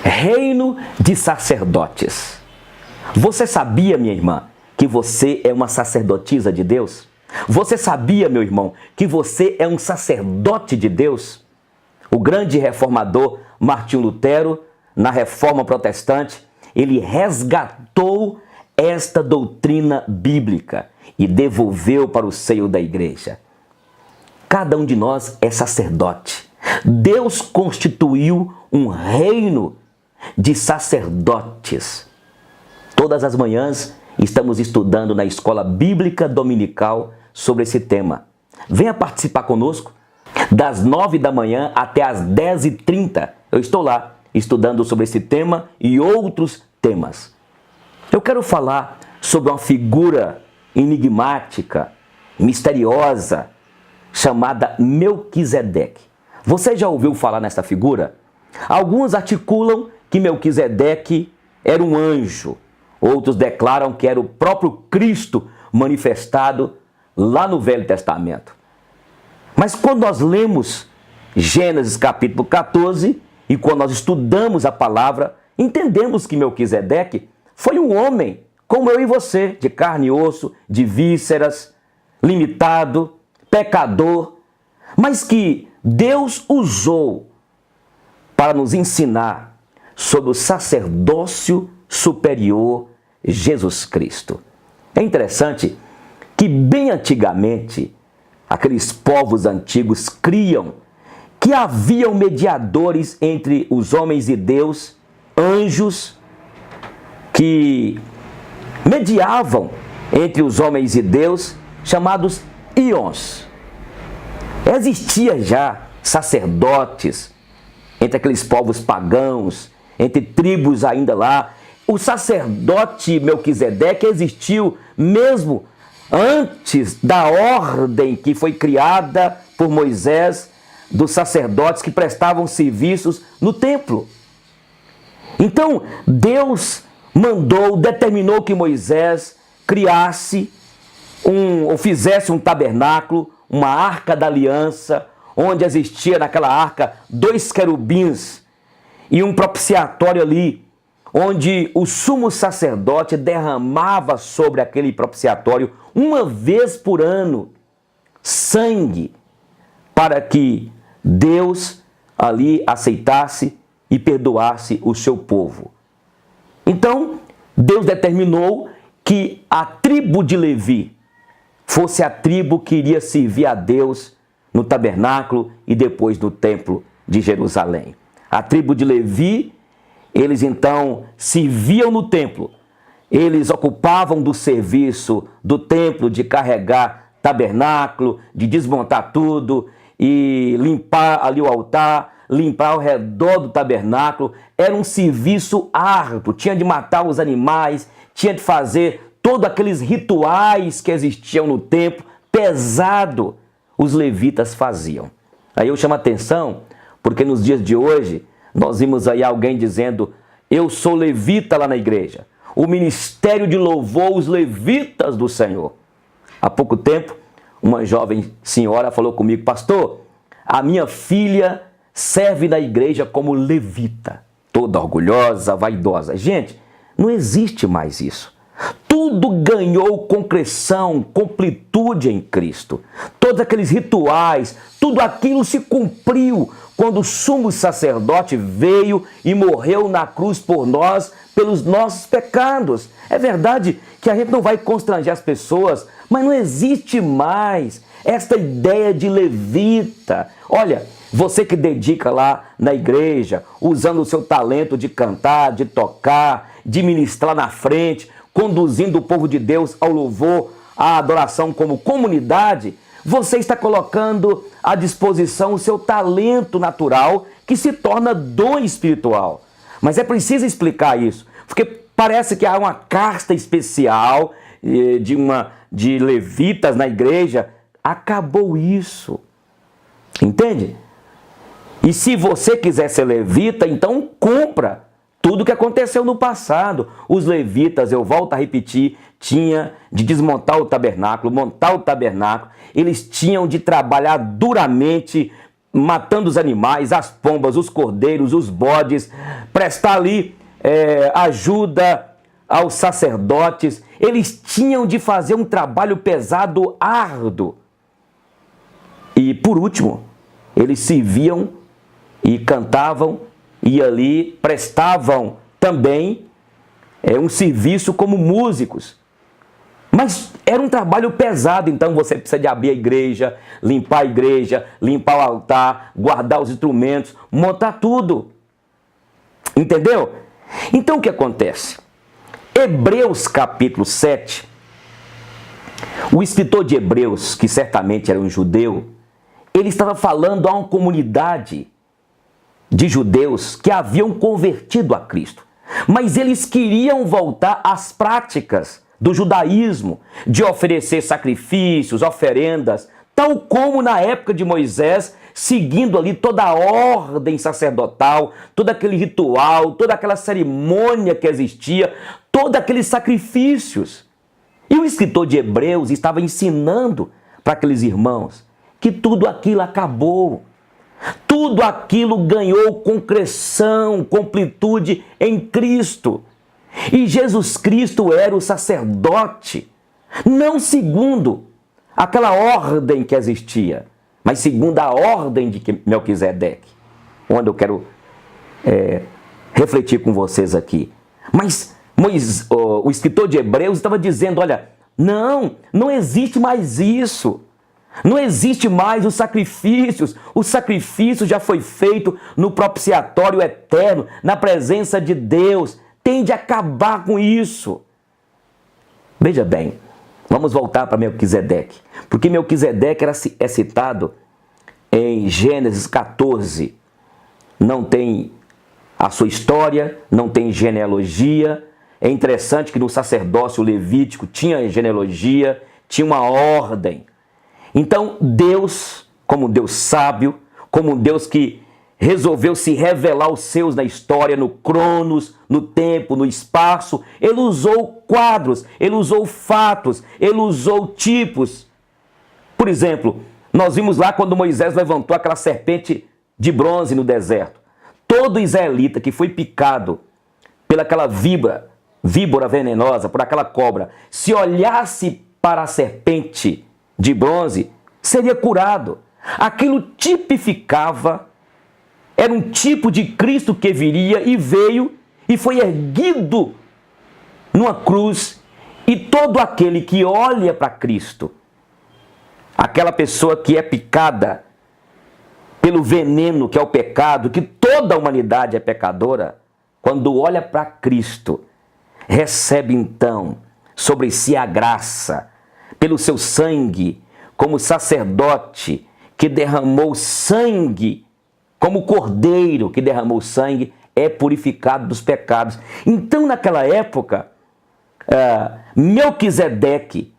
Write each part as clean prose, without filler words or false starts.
Reino de sacerdotes. Você sabia, minha irmã, que você é uma sacerdotisa de Deus? Você sabia, meu irmão, que você é um sacerdote de Deus? O grande reformador Martinho Lutero, na Reforma Protestante, ele resgatou esta doutrina bíblica e devolveu para o seio da igreja. Cada um de nós é sacerdote. Deus constituiu um reino de sacerdotes. Todas as manhãs estamos estudando na escola bíblica dominical sobre esse tema. Venha participar conosco das 9 da manhã até as 10h30. Eu estou lá estudando sobre esse tema e outros temas. Eu quero falar sobre uma figura enigmática, misteriosa, chamada Melquisedeque. Você já ouviu falar nessa figura? Alguns articulam que Melquisedeque era um anjo. Outros declaram que era o próprio Cristo manifestado lá no Velho Testamento. Mas quando nós lemos Gênesis capítulo 14 e quando nós estudamos a palavra, entendemos que Melquisedeque foi um homem como eu e você, de carne e osso, de vísceras, limitado, pecador, mas que Deus usou para nos ensinar sobre o sacerdócio superior Jesus Cristo. É interessante que bem antigamente, aqueles povos antigos criam que haviam mediadores entre os homens e Deus, anjos, que mediavam entre os homens e Deus, chamados íons. Existia já sacerdotes entre aqueles povos pagãos, entre tribos ainda lá. O sacerdote Melquisedeque existiu mesmo antes da ordem que foi criada por Moisés dos sacerdotes que prestavam serviços no templo. Então, Deus determinou que Moisés criasse ou fizesse um tabernáculo, uma arca da aliança, onde existia naquela arca 2 querubins e um propiciatório ali, onde o sumo sacerdote derramava sobre aquele propiciatório, uma vez por ano, sangue, para que Deus ali aceitasse e perdoasse o seu povo. Então, Deus determinou que a tribo de Levi fosse a tribo que iria servir a Deus no tabernáculo e depois no templo de Jerusalém. A tribo de Levi, eles então serviam no templo. Eles ocupavam do serviço do templo de carregar tabernáculo, de desmontar tudo e limpar ali o altar, limpar ao redor do tabernáculo. Era um serviço árduo, tinha de matar os animais, tinha de fazer todos aqueles rituais que existiam no templo, pesado, os levitas faziam. Aí eu chamo a atenção, porque nos dias de hoje, nós vimos aí alguém dizendo, eu sou levita lá na igreja. O ministério de louvor, os levitas do Senhor. Há pouco tempo, uma jovem senhora falou comigo, pastor, a minha filha serve na igreja como levita. Toda orgulhosa, vaidosa. Gente, não existe mais isso. Tudo ganhou concreção, completude em Cristo. Todos aqueles rituais, tudo aquilo se cumpriu quando o sumo sacerdote veio e morreu na cruz por nós, pelos nossos pecados. É verdade que a gente não vai constranger as pessoas, mas não existe mais esta ideia de levita. Olha, você que dedica lá na igreja, usando o seu talento de cantar, de tocar, de ministrar na frente, conduzindo o povo de Deus ao louvor, à adoração como comunidade, você está colocando à disposição o seu talento natural, que se torna dom espiritual. Mas é preciso explicar isso, porque parece que há uma casta especial de levitas na igreja. Acabou isso. Entende? E se você quiser ser levita, então cumpra tudo o que aconteceu no passado. Os levitas, eu volto a repetir, tinha de desmontar o tabernáculo, montar o tabernáculo. Eles tinham de trabalhar duramente matando os animais, as pombas, os cordeiros, os bodes, prestar ali ajuda aos sacerdotes. Eles tinham de fazer um trabalho pesado, árduo. E por último, eles serviam e cantavam e ali prestavam também um serviço como músicos. Mas era um trabalho pesado, então você precisa de abrir a igreja, limpar o altar, guardar os instrumentos, montar tudo. Entendeu? Então o que acontece? Hebreus capítulo 7, o escritor de Hebreus, que certamente era um judeu, ele estava falando a uma comunidade de judeus que haviam convertido a Cristo. Mas eles queriam voltar às práticas do judaísmo, de oferecer sacrifícios, oferendas, tal como na época de Moisés, seguindo ali toda a ordem sacerdotal, todo aquele ritual, toda aquela cerimônia que existia, todos aqueles sacrifícios. E o escritor de Hebreus estava ensinando para aqueles irmãos que tudo aquilo acabou. Tudo aquilo ganhou concreção, completude em Cristo. E Jesus Cristo era o sacerdote, não segundo aquela ordem que existia, mas segundo a ordem de Melquisedeque, onde eu quero refletir com vocês aqui. Mas o escritor de Hebreus estava dizendo, olha, não existe mais isso. Não existe mais os sacrifícios. O sacrifício já foi feito no propiciatório eterno, na presença de Deus. Tem de acabar com isso. Veja bem, vamos voltar para Melquisedeque. Porque Melquisedeque é citado em Gênesis 14. Não tem a sua história, não tem genealogia. É interessante que no sacerdócio levítico tinha genealogia, tinha uma ordem. Então Deus, como Deus sábio, como um Deus que resolveu se revelar aos seus na história, no cronos, no tempo, no espaço, ele usou quadros, ele usou fatos, ele usou tipos. Por exemplo, nós vimos lá quando Moisés levantou aquela serpente de bronze no deserto. Todo israelita que foi picado pelaquela víbora venenosa, por aquela cobra, se olhasse para a serpente de bronze, seria curado. Aquilo tipificava, era um tipo de Cristo que viria e veio e foi erguido numa cruz. E todo aquele que olha para Cristo, aquela pessoa que é picada pelo veneno que é o pecado, que toda a humanidade é pecadora, quando olha para Cristo, recebe então sobre si a graça, pelo seu sangue, como sacerdote que derramou sangue, como cordeiro que derramou sangue, é purificado dos pecados. Então, naquela época, Melquisedeque,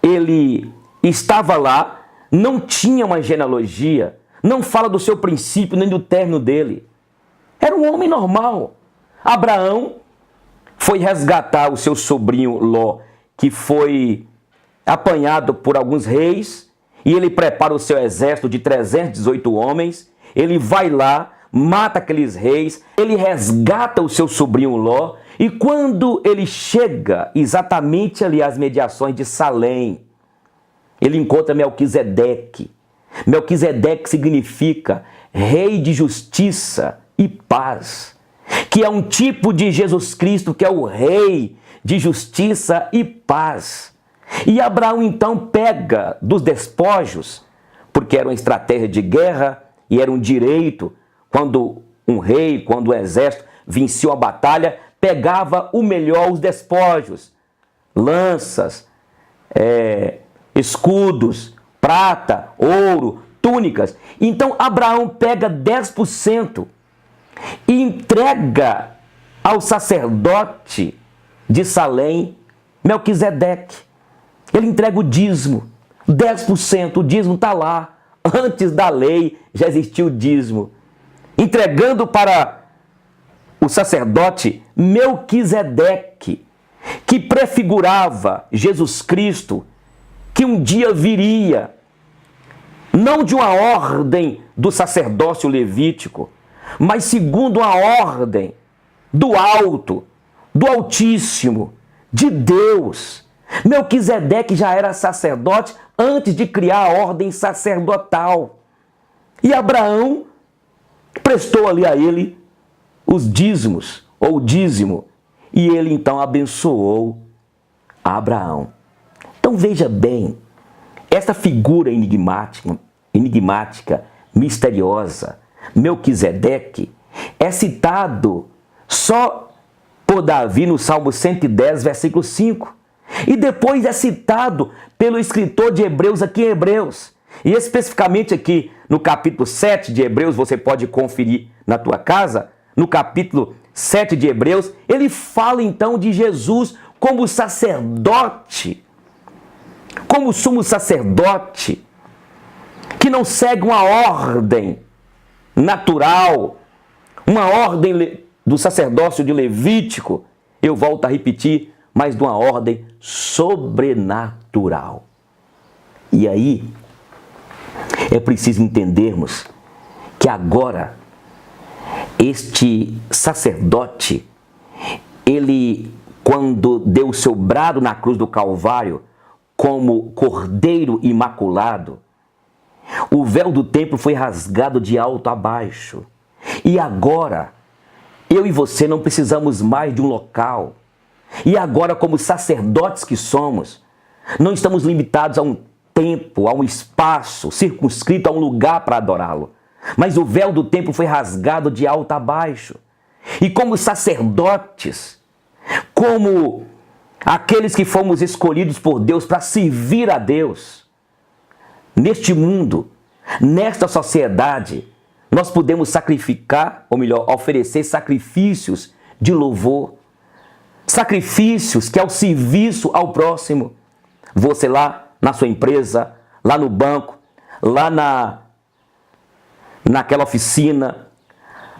ele estava lá, não tinha uma genealogia, não fala do seu princípio nem do término dele. Era um homem normal. Abraão foi resgatar o seu sobrinho Ló, que foi apanhado por alguns reis, e ele prepara o seu exército de 318 homens, ele vai lá, mata aqueles reis, ele resgata o seu sobrinho Ló, e quando ele chega exatamente ali às mediações de Salém, ele encontra Melquisedeque. Melquisedeque significa rei de justiça e paz, que é um tipo de Jesus Cristo, que é o rei de justiça e paz. E Abraão então pega dos despojos, porque era uma estratégia de guerra e era um direito, quando um rei, quando o exército vencia a batalha, pegava o melhor, os despojos, lanças, escudos, prata, ouro, túnicas. Então Abraão pega 10% e entrega ao sacerdote de Salém, Melquisedeque. Ele entrega o dízimo, 10%, o dízimo está lá. Antes da lei já existia o dízimo. Entregando para o sacerdote Melquisedeque, que prefigurava Jesus Cristo, que um dia viria não de uma ordem do sacerdócio levítico, mas segundo a ordem do alto, do Altíssimo, de Deus. Melquisedeque já era sacerdote antes de criar a ordem sacerdotal. E Abraão prestou ali a ele os dízimos, ou o dízimo, e ele então abençoou a Abraão. Então veja bem, essa figura enigmática, misteriosa, Melquisedeque, é citado só por Davi no Salmo 110, versículo 5. E depois é citado pelo escritor de Hebreus aqui em Hebreus. E especificamente aqui no capítulo 7 de Hebreus, você pode conferir na tua casa, no capítulo 7 de Hebreus, ele fala então de Jesus como sacerdote, como sumo sacerdote, que não segue uma ordem natural, uma ordem do sacerdócio de Levítico, eu volto a repetir, mas de uma ordem sobrenatural. E aí, é preciso entendermos que agora, este sacerdote, ele, quando deu o seu brado na cruz do Calvário, como cordeiro imaculado, o véu do templo foi rasgado de alto a baixo. E agora, eu e você não precisamos mais de um local. E agora, como sacerdotes que somos, não estamos limitados a um tempo, a um espaço circunscrito a um lugar para adorá-lo. Mas o véu do templo foi rasgado de alto a baixo. E como sacerdotes, como aqueles que fomos escolhidos por Deus para servir a Deus, neste mundo, nesta sociedade, nós podemos sacrificar, ou melhor, oferecer sacrifícios de louvor, sacrifícios que é o serviço ao próximo. Você lá na sua empresa, lá no banco, lá naquela oficina,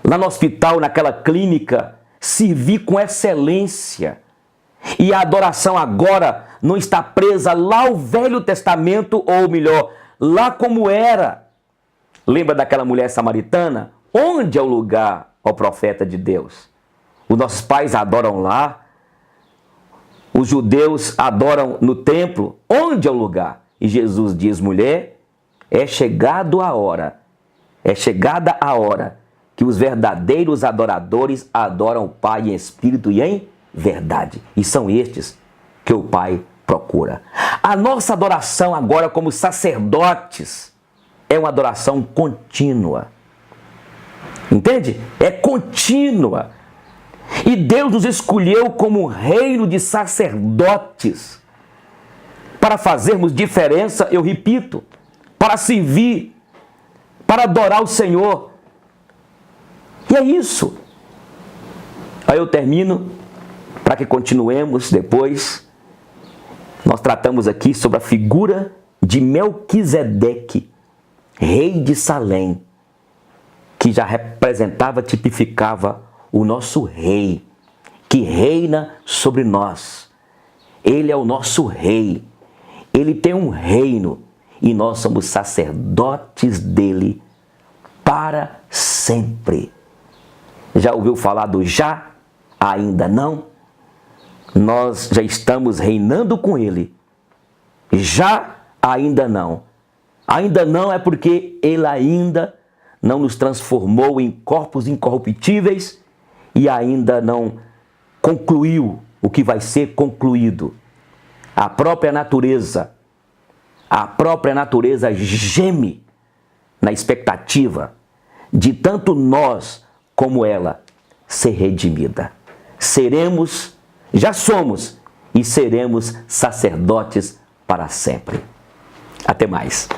lá no hospital, naquela clínica, servir com excelência. E a adoração agora não está presa lá ao Velho Testamento, ou melhor, lá como era. Lembra daquela mulher samaritana? Onde é o lugar, ó profeta de Deus? Os nossos pais adoram lá, os judeus adoram no templo. Onde é o lugar? E Jesus diz, mulher, é chegada a hora que os verdadeiros adoradores adoram o Pai em espírito e em verdade. E são estes que o Pai procura. A nossa adoração agora como sacerdotes é uma adoração contínua. Entende? É contínua. E Deus nos escolheu como um reino de sacerdotes para fazermos diferença, eu repito, para servir, para adorar o Senhor. E é isso. Aí eu termino, para que continuemos depois. Nós tratamos aqui sobre a figura de Melquisedeque, rei de Salém, que já representava, tipificava o nosso rei, que reina sobre nós. Ele é o nosso rei. Ele tem um reino e nós somos sacerdotes dele para sempre. Já ouviu falar do já? Ainda não? Nós já estamos reinando com ele. Já? Ainda não. Ainda não é porque ele ainda não nos transformou em corpos incorruptíveis e ainda não concluiu o que vai ser concluído. A própria natureza geme na expectativa de tanto nós como ela ser redimida. Seremos, já somos e seremos sacerdotes para sempre. Até mais.